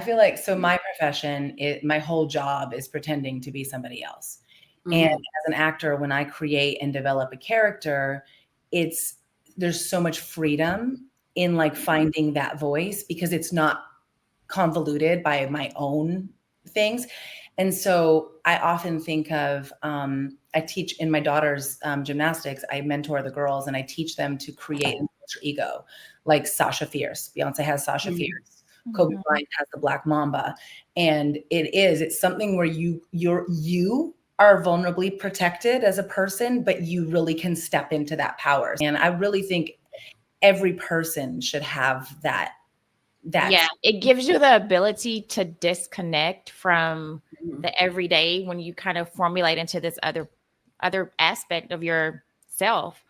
I feel like, so my profession, my whole job is pretending to be somebody else. And as an actor, when I create and develop a character, there's so much freedom in like finding that voice because it's not convoluted by my own things. And so I often think of, I teach in my daughter's gymnastics, I mentor the girls and I teach them to create an alter ego, like Sasha Fierce. Beyonce has Sasha Fierce. Kobe Bryant has the Black Mamba. And it's something where you are vulnerably protected as a person, but you really can step into that power. And I really think every person should have that. Yeah, it gives you the ability to disconnect from the everyday when you kind of formulate into this other aspect of yourself.